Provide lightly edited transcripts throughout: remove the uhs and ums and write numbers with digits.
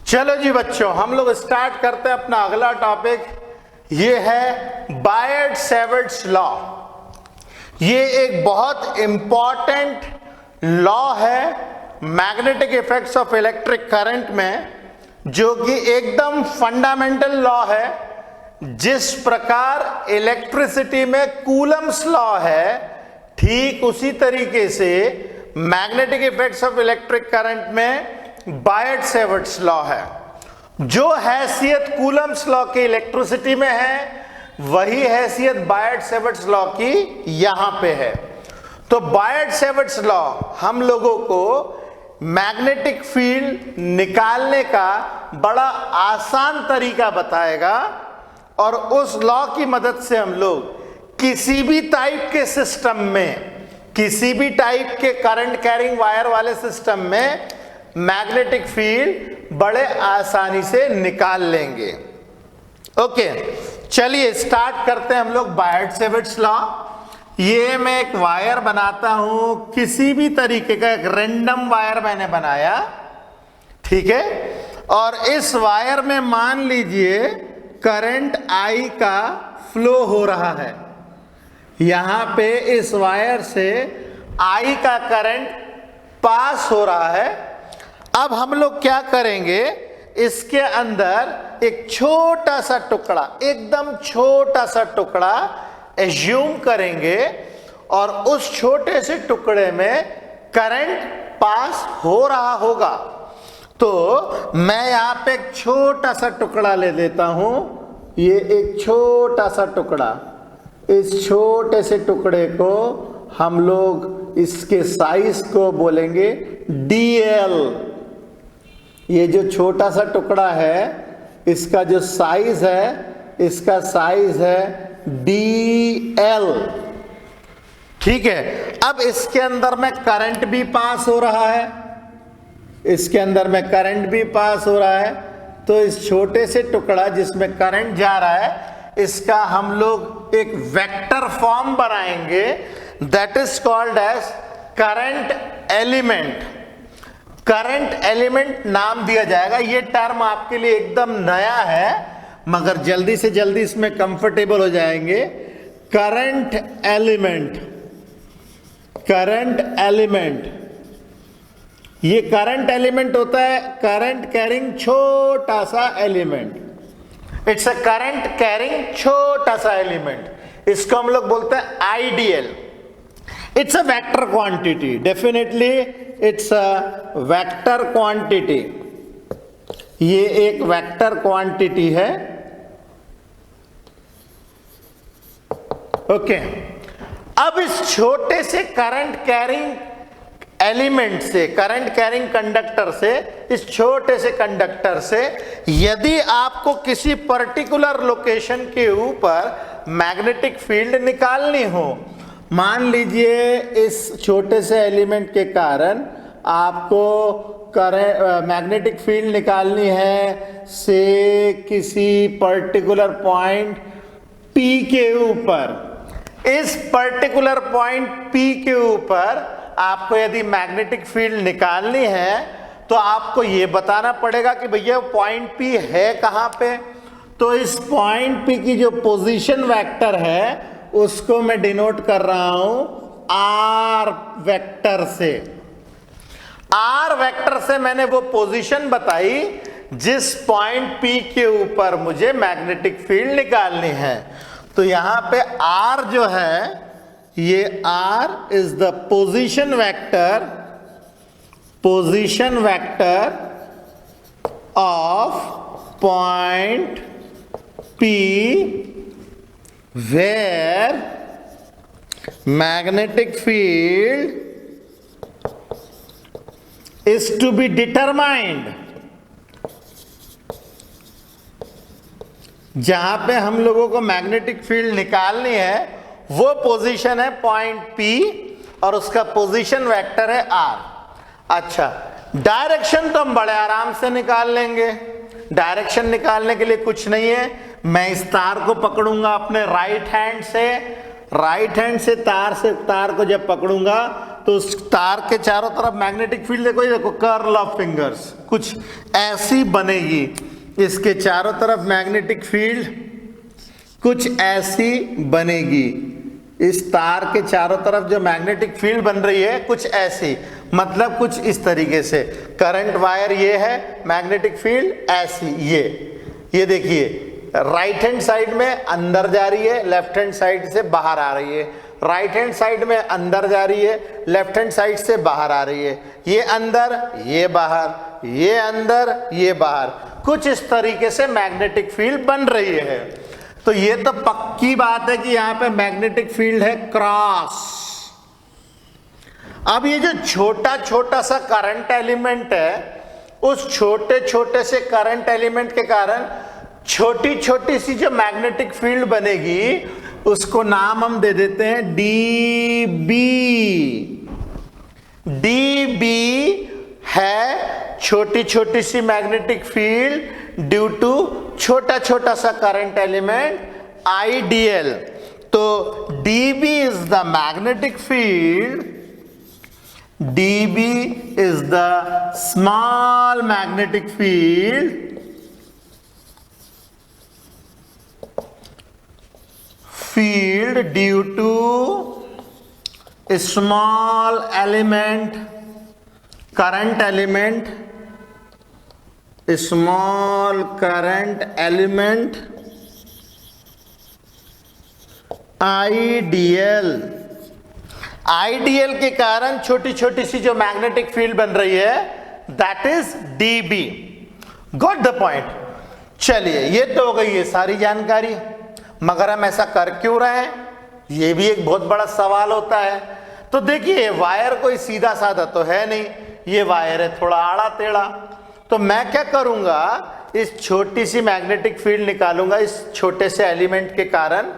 चलो जी बच्चों, हम लोग स्टार्ट करते हैं अपना अगला टॉपिक। ये है बायट-सैवर्ट्स लॉ। ये एक बहुत इंपॉर्टेंट लॉ है magnetic effects of electric current में, जो कि एकदम फंडामेंटल लॉ है। जिस प्रकार इलेक्ट्रिसिटी में कूलम्स लॉ है, ठीक उसी तरीके से magnetic effects of electric current में बायट-सैवर्ट्स लॉ है। जो हैसियत कूलम्स लॉ की इलेक्ट्रिसिटी में है, वही हैसियत बायट-सैवर्ट्स लॉ की यहां पे है। तो बायट-सैवर्ट्स लॉ हम लोगों को मैग्नेटिक फील्ड निकालने का बड़ा आसान तरीका बताएगा, और उस लॉ की मदद से हम लोग किसी भी टाइप के सिस्टम में, किसी भी टाइप के करंट कैरिंग वायर वाले सिस्टम में मैग्नेटिक फील्ड बड़े आसानी से निकाल लेंगे। ओके, चलिए स्टार्ट करते हैं हम लोग बायट-सैवर्ट्स लॉ। ये मैं एक वायर बनाता हूं, किसी भी तरीके का एक रैंडम वायर मैंने बनाया, ठीक है। और इस वायर में मान लीजिए करंट I का फ्लो हो रहा है। यहां पे इस वायर से I का करंट पास हो रहा है। अब हम लोग क्या करेंगे, इसके अंदर एक छोटा सा टुकड़ा, एकदम छोटा सा टुकड़ा एज्यूम करेंगे, और उस छोटे से टुकड़े में करंट पास हो रहा होगा। तो मैं यहां पे एक छोटा सा टुकड़ा ले लेता हूं। ये एक छोटा सा टुकड़ा, इस छोटे से टुकड़े को हम लोग इसके साइज को बोलेंगे dl। ये जो छोटा सा टुकड़ा है, इसका जो साइज है, इसका साइज है dl, ठीक है। अब इसके अंदर में करंट भी पास हो रहा है, इसके अंदर में करंट भी पास हो रहा है। तो इस छोटे से टुकड़ा जिसमें करंट जा रहा है, इसका हम लोग एक वेक्टर फॉर्म बनाएंगे, that is called as current element. Current element नाम दिया जाएगा। ये टर्म आपके लिए एकदम नया है, मगर जल्दी से जल्दी इसमें कंफर्टेबल हो जाएंगे। करंट एलिमेंट, करंट एलिमेंट, ये करंट एलिमेंट होता है करंट कैरिंग छोटा सा element. It's a current carrying छोटा सा एलिमेंट। इसको हम लोग बोलते हैं ideal. It's a vector quantity, definitely it's a vector quantity. ये एक वेक्टर क्वांटिटी है। ओके, अब इस छोटे से करंट कैरिंग एलिमेंट से, करंट कैरिंग कंडक्टर से, इस छोटे से कंडक्टर से यदि आपको किसी पर्टिकुलर लोकेशन के ऊपर मैग्नेटिक फील्ड निकालनी हो, मान लीजिए इस छोटे से एलिमेंट के कारण आपको मैग्नेटिक फील्ड निकालनी है से किसी पर्टिकुलर पॉइंट P के ऊपर। इस पर्टिकुलर पॉइंट P के ऊपर आपको यदि मैग्नेटिक फील्ड निकालनी है, तो आपको यह बताना पड़ेगा कि भैया पॉइंट P है कहां पे। तो इस पॉइंट P की जो पोजीशन वेक्टर है, उसको मैं डिनोट कर रहा हूं R वेक्टर से। R वेक्टर से मैंने वो पोजीशन बताई जिस पॉइंट P के ऊपर मुझे मैग्नेटिक फील्ड निकालनी है। तो यहां पे R जो है, ये R is the position vector, position vector of point P where magnetic field is to be determined। जहां पे हम लोगों को मैग्नेटिक फील्ड निकालनी है, वो पोजीशन है पॉइंट P, और उसका पोजीशन वेक्टर है R। अच्छा, डायरेक्शन तो हम बड़े आराम से निकाल लेंगे। डायरेक्शन निकालने के लिए कुछ नहीं है, मैं इस तार को पकड़ूंगा अपने राइट हैंड से, तार को जब पकड़ूंगा तो उस तार के चारों तरफ मैग्नेटिक फील्ड देखो, ये देखो कर्ल ऑफ फिंगर्स कुछ ऐसी बनेगी, इसके चारों तरफ मैग्नेटिक फील्ड कुछ ऐसी बनेगी, इस तार के चारों तरफ जो मैग्नेटिक फील्ड बन रही है कुछ ऐसी, मतलब कुछ इस तरीके से। करंट वायर ये है, मैग्नेटिक फील्ड ऐसी, ये देखिए राइट हैंड साइड में अंदर जा रही है, लेफ्ट हैंड साइड से बाहर आ रही है, राइट हैंड साइड में अंदर जा रही है, लेफ्ट हैंड साइड से बाहर आ रही है, ये अंदर ये बाहर, ये अंदर ये बाहर, कुछ इस तरीके से मैग्नेटिक फील्ड बन रही है। तो ये तो पक्की बात है कि यहां पे मैग्नेटिक फील्ड है क्रॉस। अब ये जो छोटा छोटा सा करंट एलिमेंट है, उस छोटे छोटे से करंट एलिमेंट के कारण छोटी छोटी सी जो मैग्नेटिक फील्ड बनेगी, उसको नाम हम दे देते हैं डीबी। डीबी है छोटी छोटी सी मैग्नेटिक फील्ड ड्यू टू छोटा छोटा सा करंट एलिमेंट आईडीएल। तो dB is the magnetic field, dB is the small magnetic field due to a small element, current element, a small current element IDL। IDL के कारण छोटी छोटी सी जो magnetic field बन रही है, that is DB। Got the point. चलिए, ये तो हो गई ये सारी जानकारी, मगर हम ऐसा कर क्यों रहे हैं, ये भी एक बहुत बड़ा सवाल होता है। तो देखिए, वायर कोई सीधा साधा तो है नहीं, ये वायर है थोड़ा आड़ा टेढ़ा। तो मैं क्या करूंगा, इस छोटी सी मैग्नेटिक फील्ड निकालूंगा इस छोटे से एलिमेंट के कारण,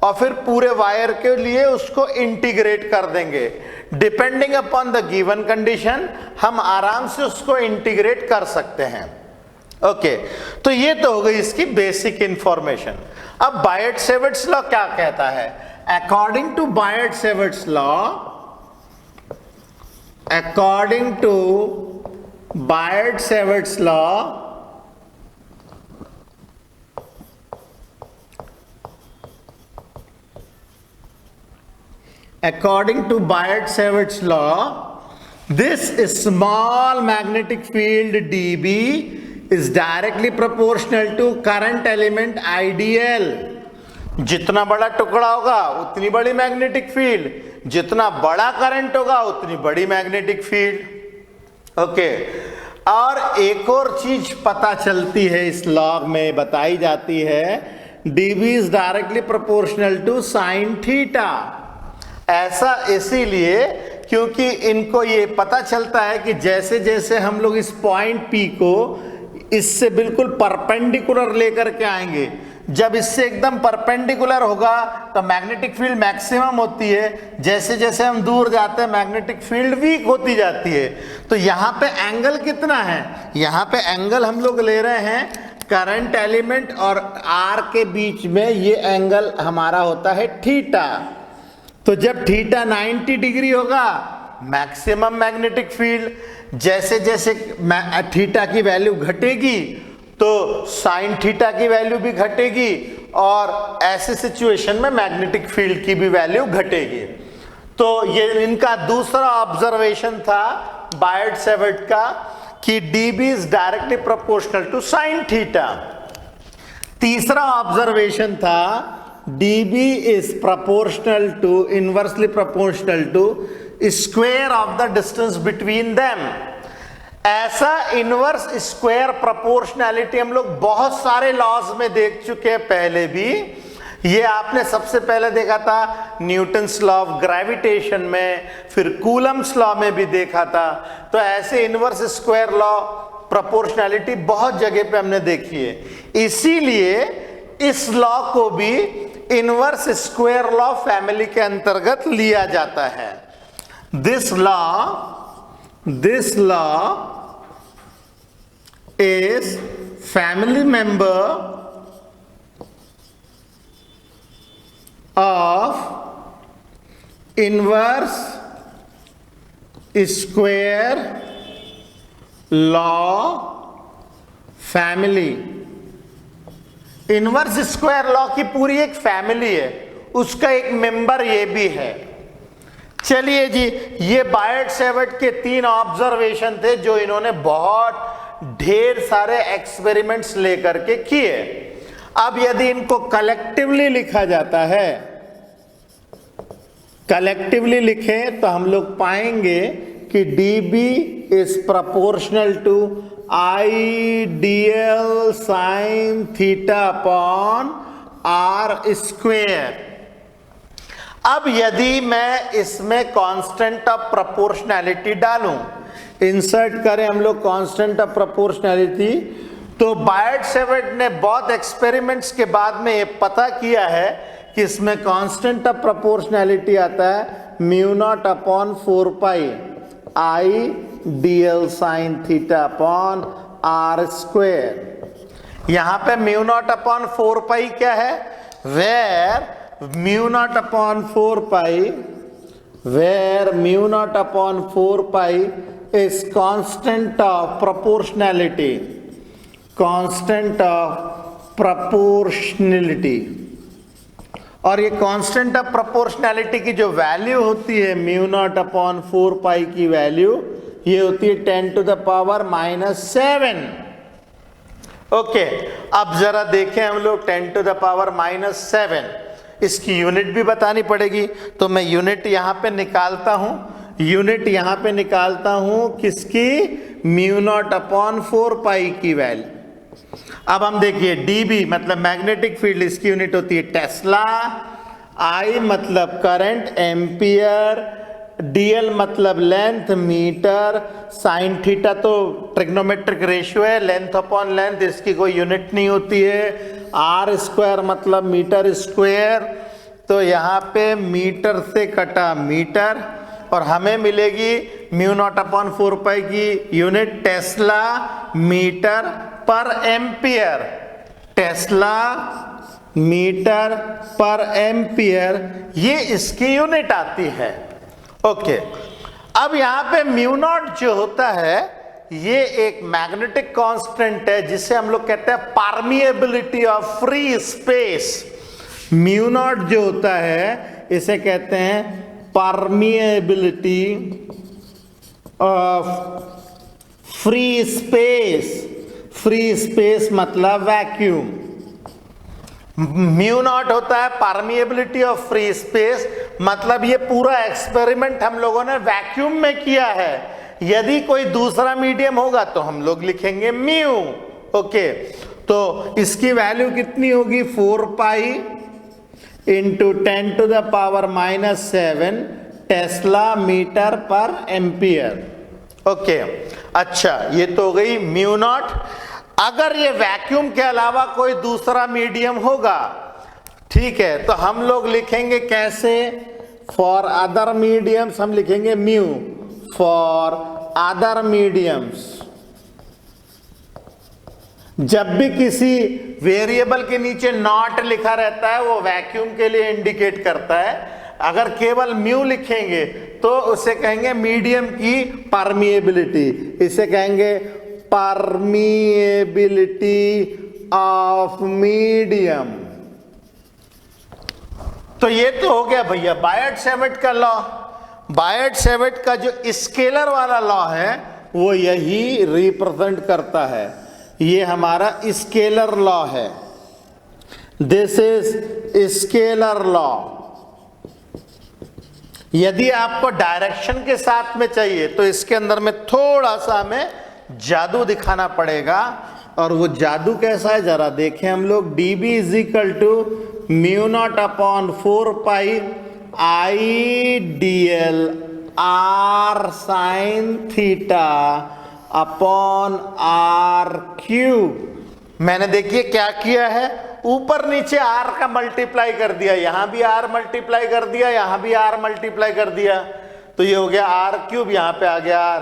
और फिर पूरे वायर के लिए उसको इंटीग्रेट कर देंगे। Depending upon the given condition हम आराम से उसको इंटीग्रेट कर सकते हैं। ओके, तो ये तो हो गई इसकी बेसिक इंफॉर्मेशन। अब बायट-सेवर्ट्स लॉ क्या कहता है? According to Biot Savart's law, according to Biot Savart's law, according to Biot-Savart's law, this small magnetic field dB is directly proportional to current element IDL। जितना बड़ा टुकड़ा होगा उतनी बड़ी मैग्नेटिक फील्ड, जितना बड़ा करंट होगा उतनी बड़ी मैग्नेटिक फील्ड। ओके, और एक और चीज पता चलती है, इस लॉ में बताई जाती है, dB is directly proportional to sin theta. ऐसा इसीलिए क्योंकि इनको ये पता चलता है कि जैसे जैसे हम लोग इस पॉइंट P को इससे बिल्कुल परपेंडिकुलर लेकर के आएंगे, जब इससे एकदम परपेंडिकुलर होगा तो मैग्नेटिक फील्ड मैक्सिमम होती है, जैसे जैसे हम दूर जाते हैं मैग्नेटिक फील्ड वीक होती जाती है। तो यहाँ पे एंगल कितना है, यहाँ पे एंगल हम लोग ले रहे हैं करंट एलिमेंट और R के बीच में, ये एंगल हमारा होता है थीटा। तो जब थीटा 90 डिग्री होगा मैक्सिमम मैग्नेटिक फील्ड, जैसे जैसे थीटा की वैल्यू घटेगी तो साइन थीटा की वैल्यू भी घटेगी, और ऐसे सिचुएशन में मैग्नेटिक फील्ड की भी वैल्यू घटेगी। तो ये इनका दूसरा ऑब्जर्वेशन था बायट-सेवर्ट का कि dB is directly proportional to sine theta. तीसरा ऑब्जर्वेशन था dB is proportional to, inversely proportional to square of the distance between them। ऐसा इनवर्स स्क्वायर प्रोपोर्शनैलिटी हम लोग बहुत सारे लॉज में देख चुके हैं पहले भी। ये आपने सबसे पहले देखा था न्यूटन्स लॉ ऑफ ग्रेविटेशन में, फिर कूलम्स लॉ में भी देखा था। तो ऐसे इनवर्स स्क्वायर लॉ प्रोपोर्शनैलिटी बहुत जगह पे हमने देखी है, इसीलिए इस लॉ को भी इनवर्स स्क्वायर लॉ फैमिली के अंतर्गत लिया जाता है। This law is family member of inverse square law family. Inverse square law की पूरी एक फैमिली है, उसका एक मेंबर ये भी है। चलिए जी, ये बायट-सैवर्ट के 3 ऑब्जर्वेशन थे जो इन्होंने बहुत ढेर सारे एक्सपेरिमेंट्स लेकर के किए। अब यदि इनको कलेक्टिवली लिखा जाता है, कलेक्टिवली लिखें तो हम लोग पाएंगे कि dB is proportional to I dl sine theta upon r square. अब यदि मैं इसमें कांस्टेंट ऑफ प्रोपोर्शनैलिटी डालूं, इंसर्ट करें हम लोग कांस्टेंट ऑफ प्रोपोर्शनैलिटी, तो बायट-सैवर्ट ने बहुत एक्सपेरिमेंट्स के बाद में ये पता किया है कि इसमें कांस्टेंट ऑफ प्रोपोर्शनैलिटी आता है mu naught upon 4 pi I dl sine theta upon r square. यहां पे म्यू नॉट अपॉन 4 पाई क्या है? Where mu naught upon 4 pi, where mu naught upon 4 pi is constant of proportionality, constant of proportionality. और ये constant of proportionality की जो value होती है म्यू नॉट अपॉन 4 पाई की वैल्यू, ये होती है 10 टू द पावर -7। ओके, अब जरा देखें हम लोग 10 टू द पावर -7, इसकी यूनिट भी बतानी पड़ेगी। तो मैं यूनिट यहां पे निकालता हूं, यूनिट यहां पे निकालता हूं किसकी? म्यू नॉट अपॉन 4 पाई की वैल्यू। अब हम देखिए dB मतलब मैग्नेटिक फील्ड, इसकी यूनिट होती है टेस्ला, I मतलब करंट एम्पियर, dl मतलब लेंथ मीटर, साइन थीटा तो ट्रिग्नोमेट्रिक रेशियो है, लेंथ अपॉन लेंथ, इसकी कोई यूनिट नहीं होती है, आर स्क्वायर मतलब मीटर स्क्वायर, तो यहाँ पे मीटर से कटा मीटर, और हमें मिलेगी म्यू नॉट अपॉन 4 पाई की unit Tesla metre per ampere, Tesla metre per ampere, ये इसकी यूनिट आती है। ओके, अब यहाँ पे म्यू नॉट जो होता है ये एक मैग्नेटिक कांस्टेंट है जिसे हम लोग कहते हैं permeability of free space. Mu naught जो होता है इसे कहते हैं permeability of free space. Free space मतलब वैक्यूम। म्यू नॉट होता है परमिएबिलिटी ऑफ फ्री स्पेस, मतलब ये पूरा एक्सपेरिमेंट हम लोगों ने वैक्यूम में किया है। यदि कोई दूसरा मीडियम होगा तो हम लोग लिखेंगे म्यू। ओके, तो इसकी वैल्यू कितनी होगी? 4 pi into 10 to the power -7 tesla metre per ampere. Okay, अच्छा, ये तो हो गई म्यू नॉट। अगर ये वैक्यूम के अलावा कोई दूसरा मीडियम होगा, ठीक है, तो हम लोग लिखेंगे कैसे? फॉर अदर मीडियम्स हम लिखेंगे म्यू, फॉर अदर मीडियम्स। जब भी किसी वेरिएबल के नीचे नॉट लिखा रहता है वो वैक्यूम के लिए इंडिकेट करता है। अगर केवल म्यू लिखेंगे तो उसे कहेंगे मीडियम की परमिएबिलिटी, इसे कहेंगे परमिएबिलिटी ऑफ मीडियम। तो ये तो हो गया भैया बायट-सैवर्ट का लॉ। बायट-सैवर्ट का जो स्केलर वाला लॉ है वो यही रिप्रेजेंट करता है, ये हमारा स्केलर लॉ है। This is scalar law. यदि आपको डायरेक्शन के साथ में चाहिए तो इसके अंदर में थोड़ा सा हमें जादू दिखाना पड़ेगा, और वो जादू कैसा है जरा देखें हम लोग। dB is equal to mu naught upon 4 pi I dl r sine theta upon r cube. मैंने देखिए क्या किया है, ऊपर नीचे r का मल्टीप्लाई कर दिया, यहां भी r मल्टीप्लाई कर दिया, यहां भी r मल्टीप्लाई कर दिया, तो ये हो गया r क्यूब, यहां पे आ गया r।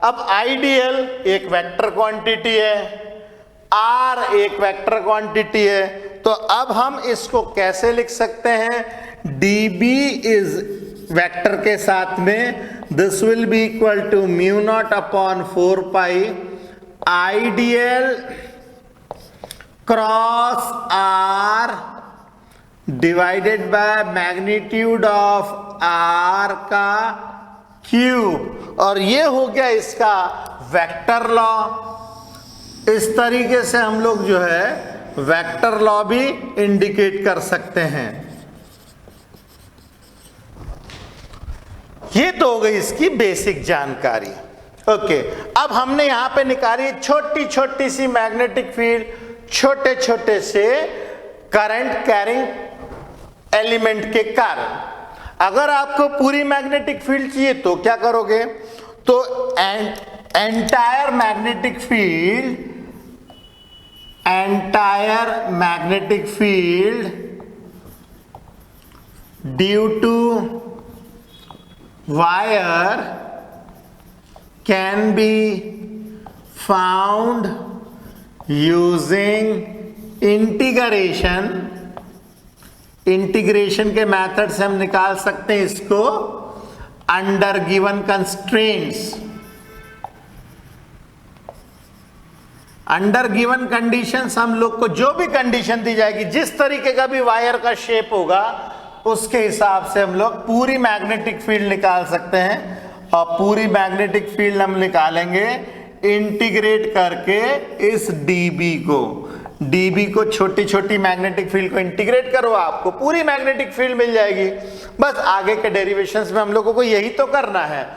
अब आइडियल एक वेक्टर क्वांटिटी है, r एक वेक्टर क्वांटिटी है, तो अब हम इसको कैसे लिख सकते हैं? dB इज वेक्टर के साथ में this will be equal to mu naught upon 4 pi I dl cross r divided by magnitude of r का क्यूब। और ये हो गया इसका वेक्टर लॉ। इस तरीके से हम लोग जो है वेक्टर लॉ भी इंडिकेट कर सकते हैं। ये तो हो गई इसकी बेसिक जानकारी। ओके, अब हमने यहां पे निकाली छोटी छोटी सी मैग्नेटिक फील्ड, छोटे छोटे से करंट कैरिंग एलिमेंट के कारण। अगर आपको पूरी मैग्नेटिक फील्ड चाहिए तो क्या करोगे, तो entire magnetic field due to wire can be found using integration के मेथड से हम निकाल सकते हैं इसको under given constraints. Under given conditions हम लोग को जो भी कंडीशन दी जाएगी, जिस तरीके का भी वायर का शेप होगा उसके हिसाब से हम लोग पूरी मैग्नेटिक फील्ड निकाल सकते हैं। और पूरी मैग्नेटिक फील्ड हम निकालेंगे इंटीग्रेट करके इस डीबी को छोटी छोटी मैग्नेटिक फील्ड को इंटीग्रेट करो, आपको पूरी मैग्नेटिक फील्ड मिल जाएगी। बस आगे के डेरिवेशंस में हम लोगों को यही तो करना है।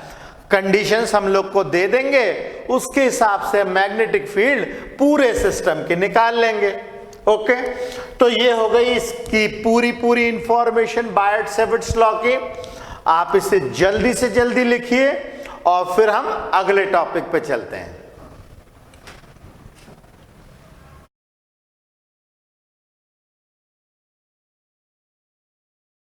कंडीशंस हम लोग को दे देंगे, उसके हिसाब से मैग्नेटिक फील्ड पूरे सिस्टम की निकाल लेंगे। ओके, तो ये हो गई इसकी पूरी इंफॉर्मेशन बायट-सैवर्ट्स लॉ की। आप इसे जल्दी से जल्दी लिखिए और फिर हम अगले टॉपिक पे चलते हैं।